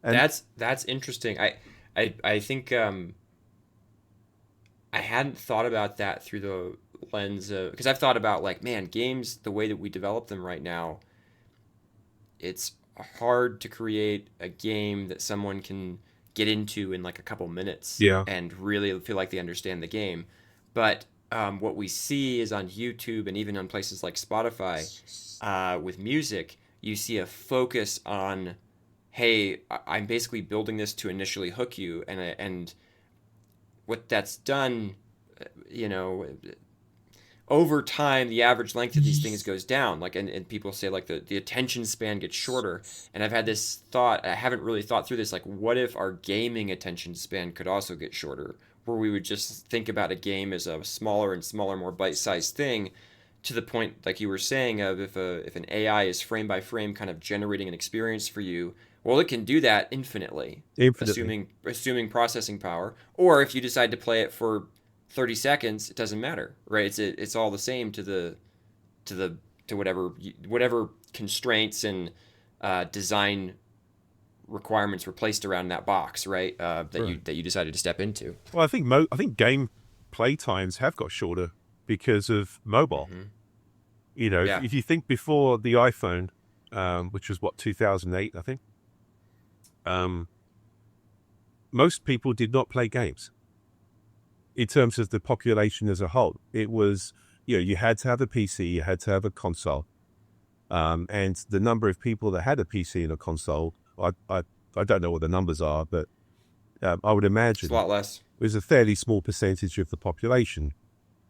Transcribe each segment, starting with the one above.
And That's interesting. I think I hadn't thought about that through the lens of, because I've thought about like, man, games, the way that we develop them right now, it's hard to create a game that someone can get into in like a couple minutes yeah, and really feel like they understand the game. But what we see is on YouTube and even on places like Spotify, with music, you see a focus on, hey, I'm basically building this to initially hook you, and what that's done, you know, over time the average length of these things goes down, like, and people say like the attention span gets shorter. And I've had this thought, I haven't really thought through this, like what if our gaming attention span could also get shorter, where we would just think about a game as a smaller and smaller, more bite-sized thing, to the point like you were saying of, if an AI is frame by frame kind of generating an experience for you, well, it can do that infinitely, infinitely. assuming processing power. Or if you decide to play it for 30 seconds, it doesn't matter, right? It's all the same to to the to whatever constraints and design requirements were placed around that box, right? Right. That you decided to step into. Well, I think game play times have got shorter because of mobile. Mm-hmm. You know, Yeah. if you think before the iPhone, which was what 2008, I think, um, most people did not play games in terms of the population as a whole. It was, you know, you had to have a PC, you had to have a console, and the number of people that had a PC and a console, I don't know what the numbers are, but I would It's a imagine lot less. it was a fairly small percentage of the population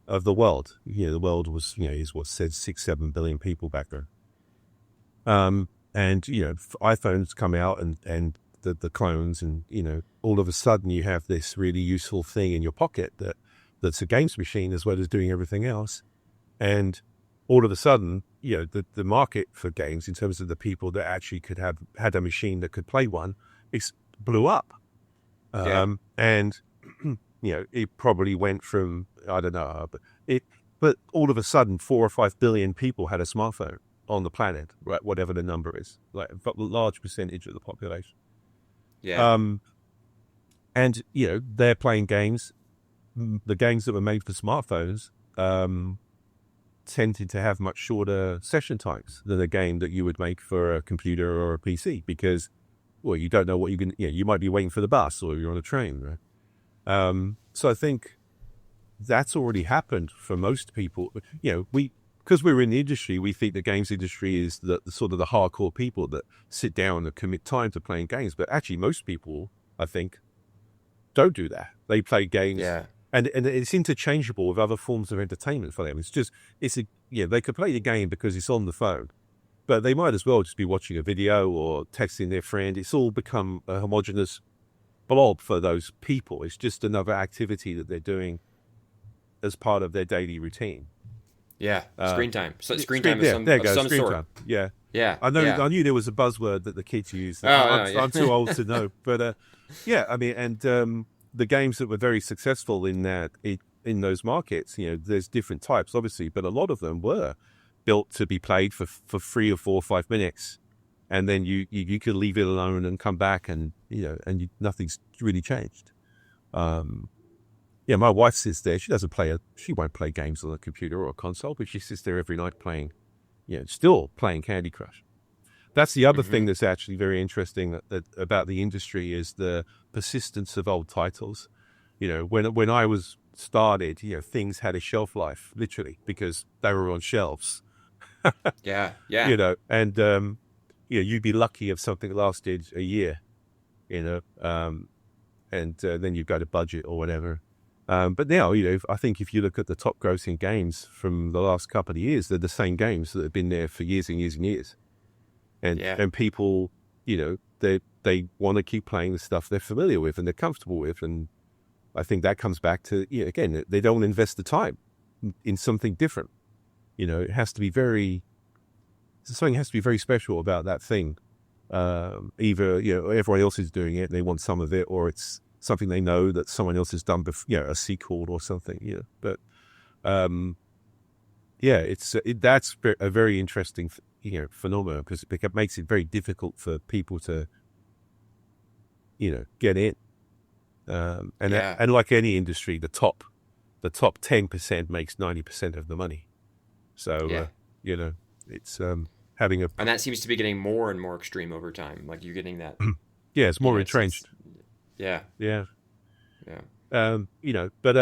of the world. You know, the world was, you know, is what said 6, 7 billion people back then. And you know, iPhones come out and the clones, and you know, all of a sudden you have this really useful thing in your pocket that's a games machine as well as doing everything else. And all of a sudden, you know, the market for games in terms of the people that actually could have had a machine that could play one, it blew up. Yeah. And you know, it probably went from, I don't know, but all of a sudden 4 or 5 billion people had a smartphone on the planet, right? Whatever the number is, like a large percentage of the population. Yeah. Um, and you know, they're playing games. The games that were made for smartphones tended to have much shorter session times than a game that you would make for a computer or a PC, because, well, you don't know what you can. You know, you might be waiting for the bus or you're on a train, right? So I think that's already happened for most people. You know, because we're in the industry, we think the games industry is the sort of the hardcore people that sit down and commit time to playing games. But actually, most people, I think, don't do that. They play games, Yeah. and it's interchangeable with other forms of entertainment for them. It's a, yeah, they could play the game because it's on the phone, but they might as well just be watching a video or texting their friend. It's all become a homogenous blob for those people. It's just another activity that they're doing as part of their daily routine. Yeah. Uh, Screen time. So screen screen time there you of go, some screen sort. time. Yeah, Yeah. I Yeah. knew there was a buzzword that the kids use. Oh no. I'm Yeah. too old to know, but yeah, I mean, and the games that were very successful in in those markets, you know, there's different types, obviously, but a lot of them were built to be played for 3 or 4 or 5 minutes, and then you could leave it alone and come back, and you know, and nothing's really changed. Um, yeah, my wife sits there. She won't play games on a computer or a console, but she sits there every night playing, you know, still playing Candy Crush. That's the other Mm-hmm. thing that's actually very interesting about the industry is the persistence of old titles. You know, when I was started, you know, things had a shelf life literally because they were on shelves. Yeah. Yeah. You know, and you know, you'd be lucky if something lasted a year. You know, and then you go to budget or whatever. But now, you know, I think if you look at the top grossing games from the last couple of years, they're the same games that have been there for years and years and years. Yeah. And people, you know, they want to keep playing the stuff they're familiar with and they're comfortable with. And I think that comes back to, you know, again, they don't invest the time in something different. You know, it has to be something has to be very special about that thing. Either, you know, everyone else is doing it, they want some of it, or it's something they know that someone else has done before, you know, a sequel or something, you know. But um, yeah, that's a very interesting, you know, phenomenon because it makes it very difficult for people to get in. Yeah. And like any industry, the top 10% makes 90% of the money. So Yeah. it's having a And that seems to be getting more and more extreme over time. Like you're getting that, yeah, it's more it's entrenched. yeah. Yeah. Yeah. But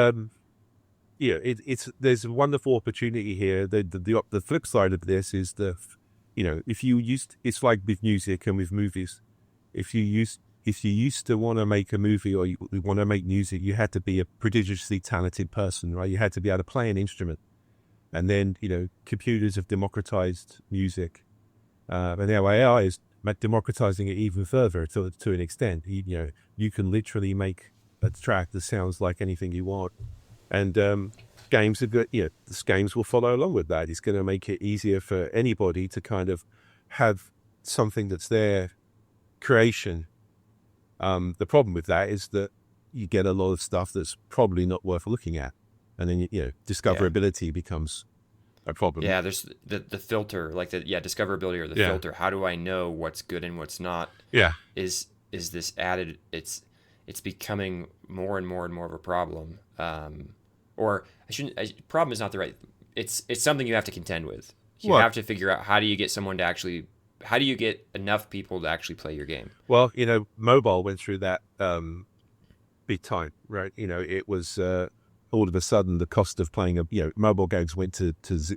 it's there's a wonderful opportunity here. The flip side of this is if you used it's like with music and with movies. If you used to want to make a movie or you want to make music, you had to be a prodigiously talented person, right? You had to be able to play an instrument. And then computers have democratized music, and now AI is democratizing it even further to an extent. You can literally make a track that sounds like anything you want, and games are good. This games will follow along with that. It's going to make it easier for anybody to kind of have something that's their creation. The problem with that is that you get a lot of stuff that's probably not worth looking at, and then Yeah. discoverability becomes a problem. Yeah, there's the filter, like the discoverability or the Yeah, filter. How do I know what's good and what's not? yeah. Is this added? It's becoming more and more and more of a problem. Or I shouldn't. Problem is not the right. It's something you have to contend with. You What? have to figure out how do you get someone to actually. How do you get enough people to actually play your game? Well, mobile went through that big time, right? It was all of a sudden the cost of playing mobile games went I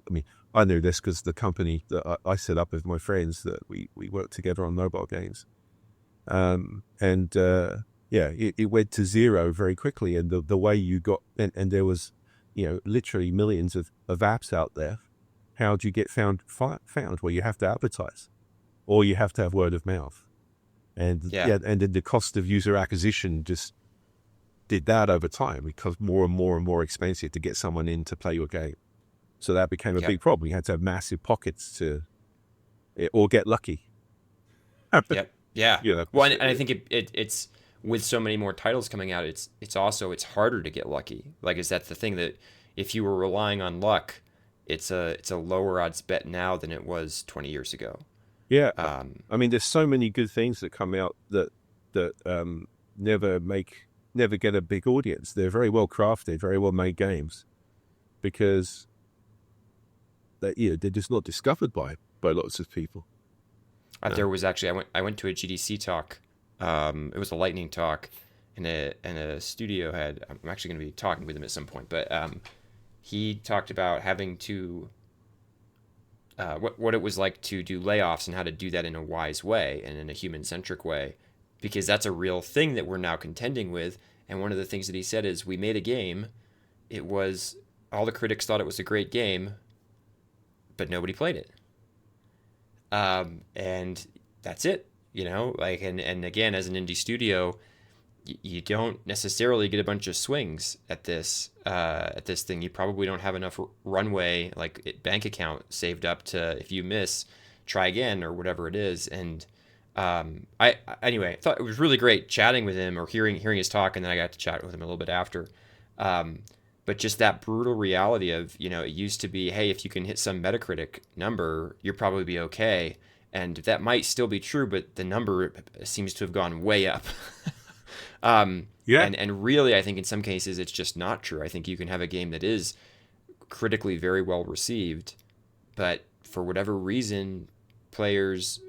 mean, I knew this because the company that I set up with my friends that we worked together on mobile games, and yeah, it went to zero very quickly, and the way you got and there was literally millions of apps out there. How do you get found? Well, you have to advertise, or you have to have word of mouth, and Yeah. yeah, and then the cost of user acquisition just did that over time. It becomes more and more and more expensive to get someone in to play your game. So that became a Yep. big problem. You had to have massive pockets or get lucky. Yep. Yeah. you know, Well, and I think it's with so many more titles coming out, it's also it's harder to get lucky. Like, is that the thing that if you were relying on luck, it's a lower odds bet now than it was 20 years ago. yeah. Um, I mean, there's so many good things that come out that never make never get a big audience. They're very well crafted, very well made games because they're just not discovered by lots of people. there was actually I went to a GDC talk. It was a lightning talk, and a studio head. I'm actually going to be talking with him at some point, but he talked about having to what it was like to do layoffs and how to do that in a wise way and in a human centric way, because that's a real thing that we're now contending with. And one of the things that he said is, we made a game. It was all the critics thought it was a great game, but nobody played it. And that's it. Like, and again, as an indie studio, you don't necessarily get a bunch of swings at this thing. You probably don't have enough runway, like bank account saved up to, if you miss, try again or whatever it is. And I anyway, I thought it was really great chatting with him or hearing his talk, and then I got to chat with him a little bit after. Um, but just that brutal reality of, it used to be, hey, if you can hit some Metacritic number, you'll probably be okay. And that might still be true, but the number seems to have gone way up. Yeah, And really, I think in some cases it's just not true. I think you can have a game that is critically very well received, but for whatever reason, players,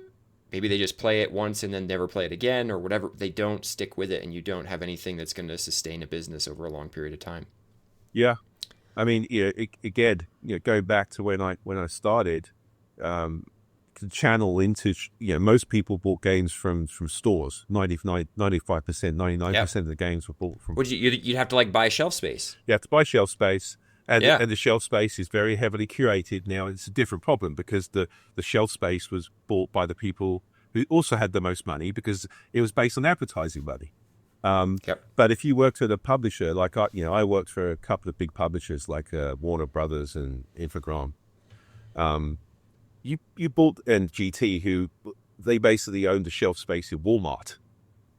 maybe they just play it once and then never play it again, or whatever. They don't stick with it, and you don't have anything that's going to sustain a business over a long period of time. yeah. I mean, again, going back to when I started, um, to channel into, most people bought games from stores. 95%, Yeah. 99% of the games were bought from. Would you'd have to like buy shelf space? You have to buy shelf space, and Yeah. and the shelf space is very heavily curated now. It's a different problem because the shelf space was bought by the people who also had the most money because it was based on advertising money. Yep. But if you worked at a publisher, like I worked for a couple of big publishers like Warner Brothers and Infogrames. Um, you bought and GT, who they basically owned the shelf space in Walmart,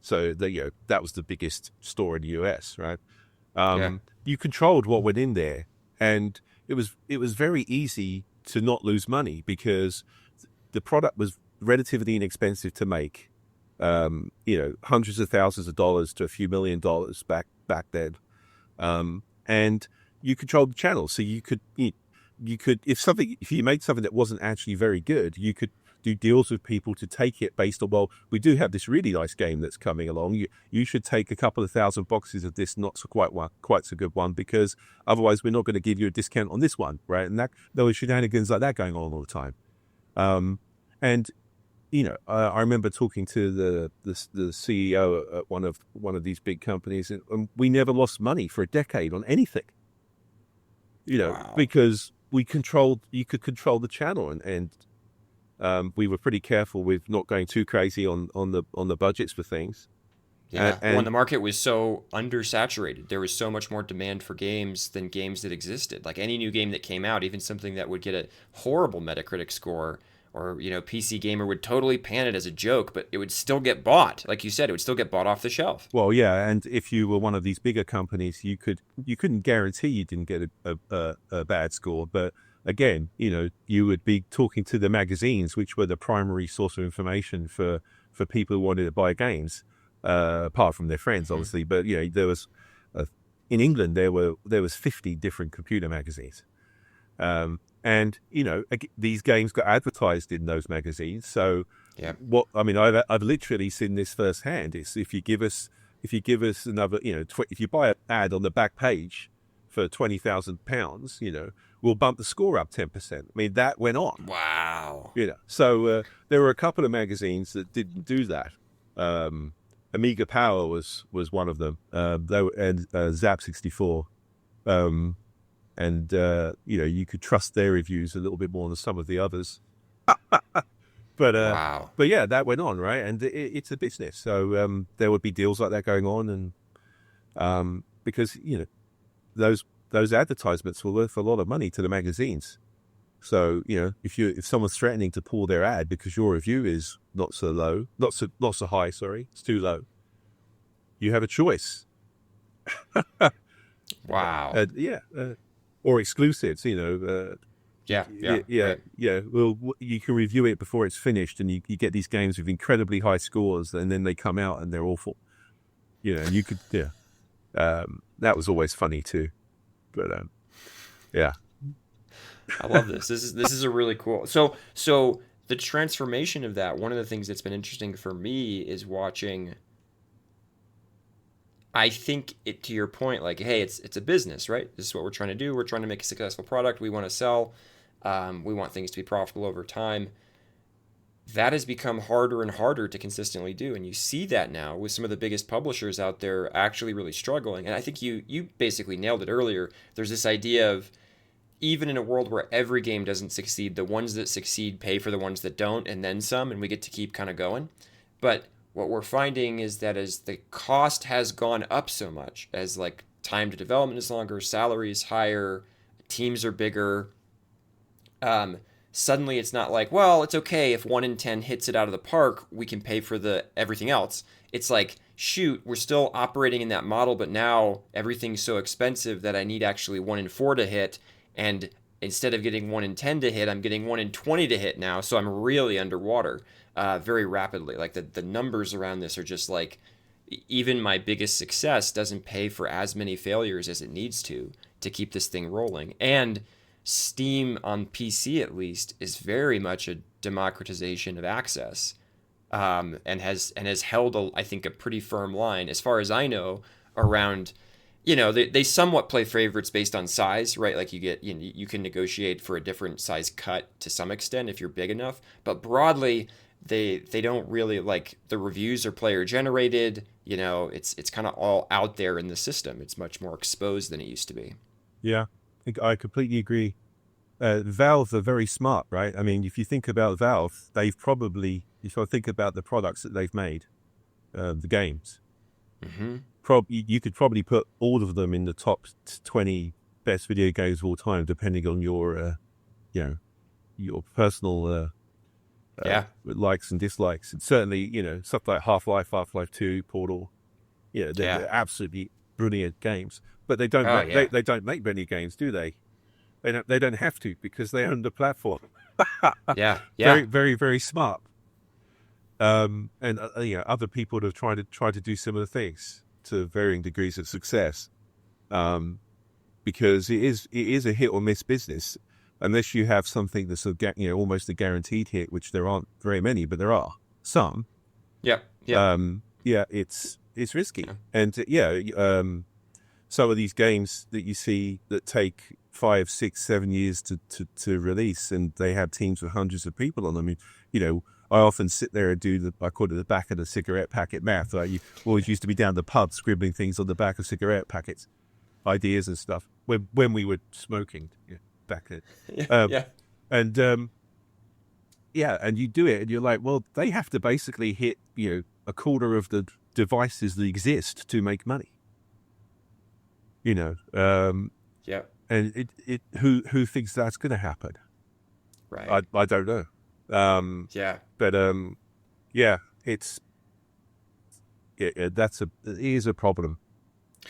so that was the biggest store in the US, right? Yeah. You controlled what went in there, and it was very easy to not lose money because the product was relatively inexpensive to make, hundreds of thousands of dollars to a few $1 million back then. And you controlled the channel, so you could if you made something that wasn't actually very good, you could do deals with people to take it based on, well, we do have this really nice game that's coming along. You should take a couple of thousand boxes of this not so quite so good one, because otherwise we're not going to give you a discount on this one, right? And there were shenanigans like that going on all the time. And I remember talking to the CEO at one of these big companies, and we never lost money for a decade on anything. Wow. Because you could control the channel, and we were pretty careful with not going too crazy on the budgets for things. Yeah. When And the market was so undersaturated, there was so much more demand for games than games that existed. Like any new game that came out, even something that would get a horrible Metacritic score, or PC Gamer would totally pan it as a joke, but it would still get bought. Like you said, it would still get bought off the shelf. well, yeah, and if you were one of these bigger companies, you couldn't guarantee you didn't get a bad score, but again, you would be talking to the magazines, which were the primary source of information for people who wanted to buy games, apart from their friends, Hmm. obviously. But there was uh, in England there was 50 different computer magazines. And these games got advertised in those magazines. So, Yeah. what I mean, I've literally seen this firsthand. Is if you give us another, if you buy an ad on the back page for £20,000, we'll bump the score up 10%. I mean, that went on. Wow. So there were a couple of magazines that didn't do that. Amiga Power was one of them. And Zap 64. Um, and you could trust their reviews a little bit more than some of the others. Wow. But yeah, that went on, right? And it's a business, so there would be deals like that going on, and because those advertisements were worth a lot of money to the magazines. So if someone's threatening to pull their ad because your review is not so high, sorry, it's too low, you have a choice. Wow. Yeah, or exclusives, Yeah. Yeah. yeah, Right. yeah. Well, you can review it before it's finished, and you get these games with incredibly high scores, and then they come out and they're awful. You could, yeah. That was always funny too. But yeah, I love this. This is a really cool. So the transformation of that. One of the things that's been interesting for me is watching. I think it to your point, like, hey, it's a business, right? This is what we're trying to do. We're trying to make a successful product. We want to sell. We want things to be profitable over time. That has become harder and harder to consistently do, and you see that now with some of the biggest publishers out there actually really struggling. And I think you basically nailed it earlier. There's this idea of, even in a world where every game doesn't succeed, the ones that succeed pay for the ones that don't, and then some, and we get to keep kind of going. But what we're finding is that as the cost has gone up so much, as like time to development is longer, salary is higher, teams are bigger, suddenly it's not like, well, it's okay if 1 in 10 hits it out of the park, we can pay for the everything else. It's like, shoot, we're still operating in that model, but now everything's so expensive that I need actually 1 in 4 to hit, and instead of getting 1 in 10 to hit, I'm getting 1 in 20 to hit now, so I'm really underwater very rapidly. Like the numbers around this are just like, even my biggest success doesn't pay for as many failures as it needs to keep this thing rolling. And Steam on PC at least is very much a democratization of access, and has held I think a pretty firm line as far as I know around. They somewhat play favorites based on size, right? Like you can negotiate for a different size cut to some extent if you're big enough, but broadly they don't really, like, the reviews are player generated. It's kind of all out there in the system. It's much more exposed than it used to be. yeah, I completely agree. Valve are very smart, right? I mean, if you think about Valve, if I think about the products that they've made, the games, Mm-hmm. you could probably put all of them in the top 20 best video games of all time, depending on you know, your personal Yeah. likes and dislikes. And certainly, stuff like Half-Life 2, Portal, Yeah. they're absolutely brilliant games. But they don't Oh make they, yeah. they don't make many games, do they? They don't have to, because they own the platform. Yeah. Very, Yeah. very, very smart. and other people have tried to do similar things to varying degrees of success. Um, because it is a hit or miss business, unless you have something that's almost a guaranteed hit, which there aren't very many, but there are some. Yep. Yep. Yeah, it's Yeah. risky, and some of these games that you see that take 5, 6, 7 years to release, and they have teams of hundreds of people on them. I often sit there and do I call it the back of the cigarette packet math. Like you always used to be down the pub scribbling things on the back of cigarette packets, ideas and stuff when we were smoking, back then. Yeah. Um, Yeah. and yeah, and you do it, and you're like, well, they have to basically hit a quarter of the devices that exist to make money. You know, Yep. and it who thinks that's going to happen? Right. I don't know. Yeah. But yeah, it's it is a problem.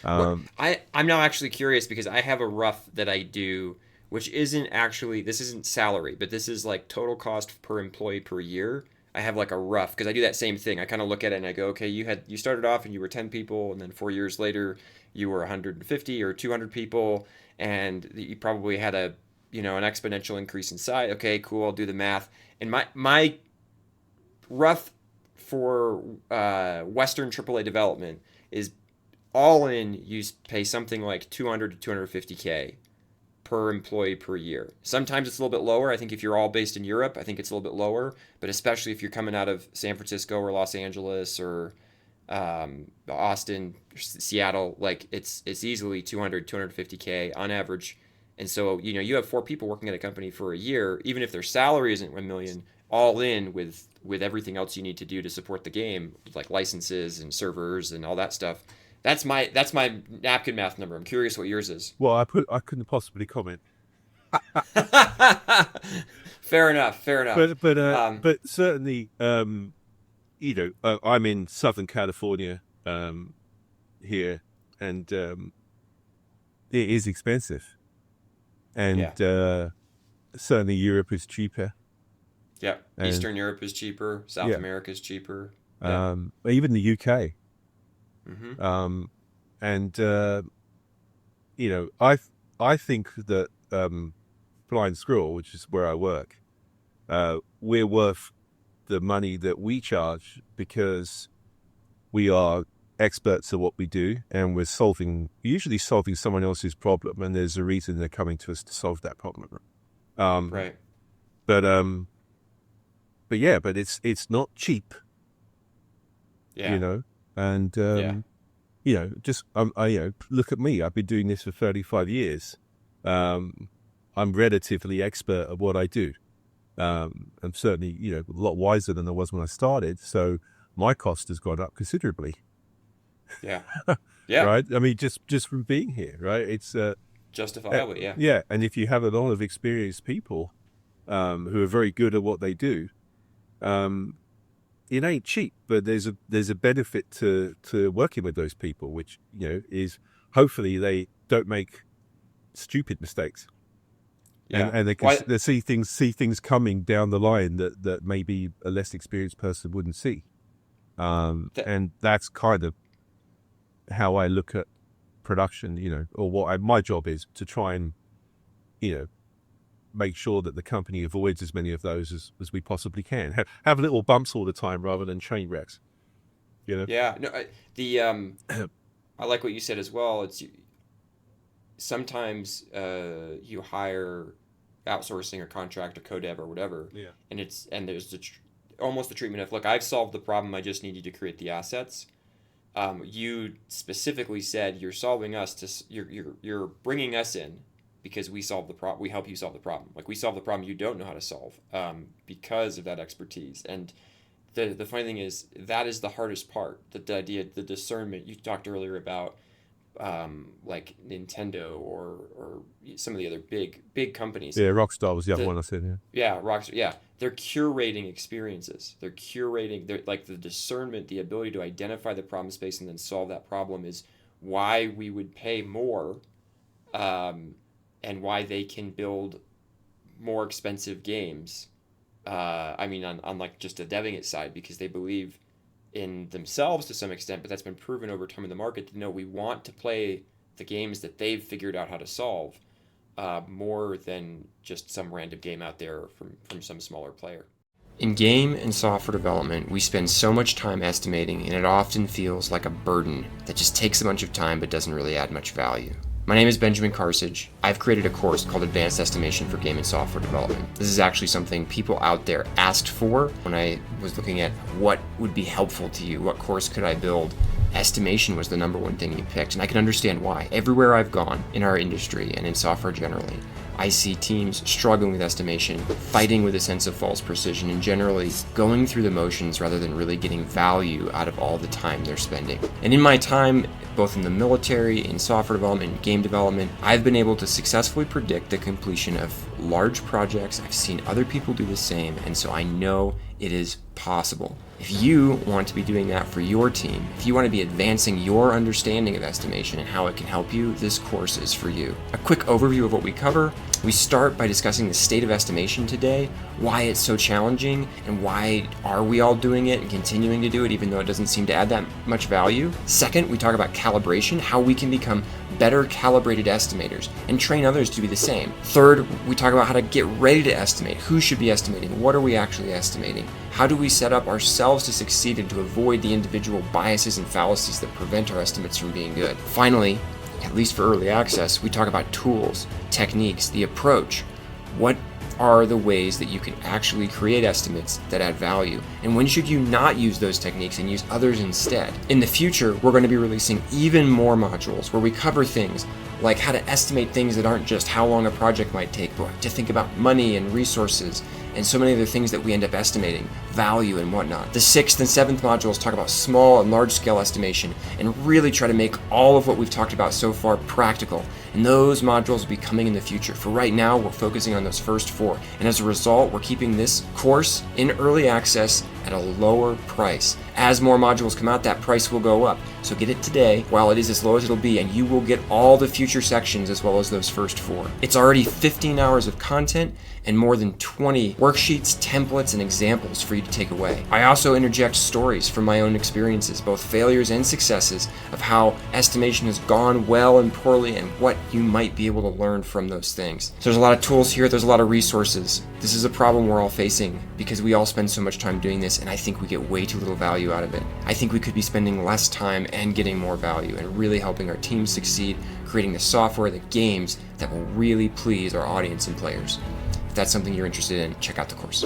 What Um, I'm now actually curious because I have a rough that I do, which isn't actually this isn't salary, but this is like total cost per employee per year. I have like a rough because I do that same thing. I kind of look at it and I go, okay, you started off and you were 10 people, and then 4 years later you were 150 or 200 people, and you probably had an exponential increase in size. Okay, cool. I'll do the math. And my rough for Western AAA development is all in, you pay something like 200 to 250K per employee per year. Sometimes it's a little bit lower. I think if you're all based in Europe, I think it's a little bit lower. But especially if you're coming out of San Francisco or Los Angeles or Austin, Seattle, like it's easily 200, 250K on average. And so, you have 4 people working at a company for a year, even if their salary isn't 1 million, all in with everything else you need to do to support the game, like licenses and servers and all that stuff. That's my napkin math number. I'm curious what yours is. well, I couldn't possibly comment, Fair enough. Fair enough. but certainly, I'm in Southern California here, and it is expensive, Yeah. and certainly Europe is cheaper, Yeah. and Eastern Europe is cheaper. South yeah, America is cheaper. Yeah. even the UK, Mm-hmm. um, and I think that Blind Squirrel, which is where I work, we're worth the money that we charge because we are experts at what we do, and we're usually solving someone else's problem, and there's a reason they're coming to us to solve that problem. Um, Right. but yeah, but it's not cheap, Yeah. and Yeah. just look at me. I've been doing this for 35 years. Um, I'm relatively expert at what I do. I'm certainly a lot wiser than I was when I started, so my cost has gone up considerably. Yeah. Yeah. Right? I mean, just from being here, right? It's Justifiably. Yeah. yeah, and if you have a lot of experienced people who are very good at what they do, um, it ain't cheap, but there's a benefit to working with those people, which is hopefully they don't make stupid mistakes, Yeah. and Why? they see things coming down the line that maybe a less experienced person wouldn't see, That. and that's kind of how I look at production, or my job is to try and you know make sure that the company avoids as many of those as we possibly can. Have little bumps all the time rather than train wrecks. You Yeah. No. The know. I like what you said as well. It's sometimes you hire outsourcing or contract or co-dev or whatever, Yeah. and there's almost the treatment of, look, I've solved the problem, I just need you to create the assets. You specifically said you're solving us you're bringing us in because we solve the problem, we help you solve the problem, like we solve the problem you don't know how to solve, because of that expertise. And the funny thing is that is the hardest part, the idea, the discernment. You talked earlier about like Nintendo or some of the other big companies. Yeah, Rockstar was the other The one I said. Yeah. Yeah, Rockstar. Yeah, they're curating experiences. They're curating. They're like the discernment, the ability to identify the problem space and then solve that problem is why we would pay more, um, and why they can build more expensive games I mean, on like just a deving it side, because they believe in themselves to some extent, but that's been proven over time in the market to know we want to play the games that they've figured out how to solve, more than just some random game out there from some smaller player. In game and software development, we spend so much time estimating, and it often feels like a burden that just takes a bunch of time but doesn't really add much value. My name is Benjamin Karsage. I've created a course called Advanced Estimation for Game and Software Development. This is actually something people out there asked for when I was looking at what would be helpful to you, what course could I build. Estimation was the number one thing you picked, and I can understand why. Everywhere I've gone in our industry and in software generally, I see teams struggling with estimation, fighting with a sense of false precision, and generally going through the motions rather than really getting value out of all the time they're spending. And in my time, both in the military, in software development, and game development, I've been able to successfully predict the completion of large projects. I've seen other people do the same, and so I know it is possible. If you want to be doing that for your team, if you want to be advancing your understanding of estimation and how it can help you, this course is for you. A quick overview of what we cover. We start by discussing the state of estimation today, why it's so challenging, and why are we all doing it and continuing to do it even though it doesn't seem to add that much value. Second, we talk about calibration, how we can become better calibrated estimators and train others to be the same. Third, we talk about how to get ready to estimate. Who should be estimating? What are we actually estimating? How do we set up ourselves to succeed and to avoid the individual biases and fallacies that prevent our estimates from being good? Finally, at least for early access, we talk about tools, techniques, the approach. What are the ways that you can actually create estimates that add value? And when should you not use those techniques and use others instead? In the future, we're going to be releasing even more modules where we cover things like how to estimate things that aren't just how long a project might take, but to think about money and resources and so many other things that we end up estimating, value and whatnot. The 6th and 7th modules talk about small and large scale estimation and really try to make all of what we've talked about so far practical. And those modules will be coming in the future. For right now, we're focusing on those first 4. And as a result, we're keeping this course in early access at a lower price. As more modules come out, that price will go up. So get it today while it is as low as it'll be, and you will get all the future sections as well as those first 4. It's already 15 hours of content and more than 20 worksheets, templates, and examples for you to take away. I also interject stories from my own experiences, both failures and successes, of how estimation has gone well and poorly and what you might be able to learn from those things. So there's a lot of tools here, there's a lot of resources. This is a problem we're all facing because we all spend so much time doing this, and I think we get way too little value out of it. I think we could be spending less time and getting more value and really helping our teams succeed, creating the software, the games that will really please our audience and players. If that's something you're interested in, check out the course.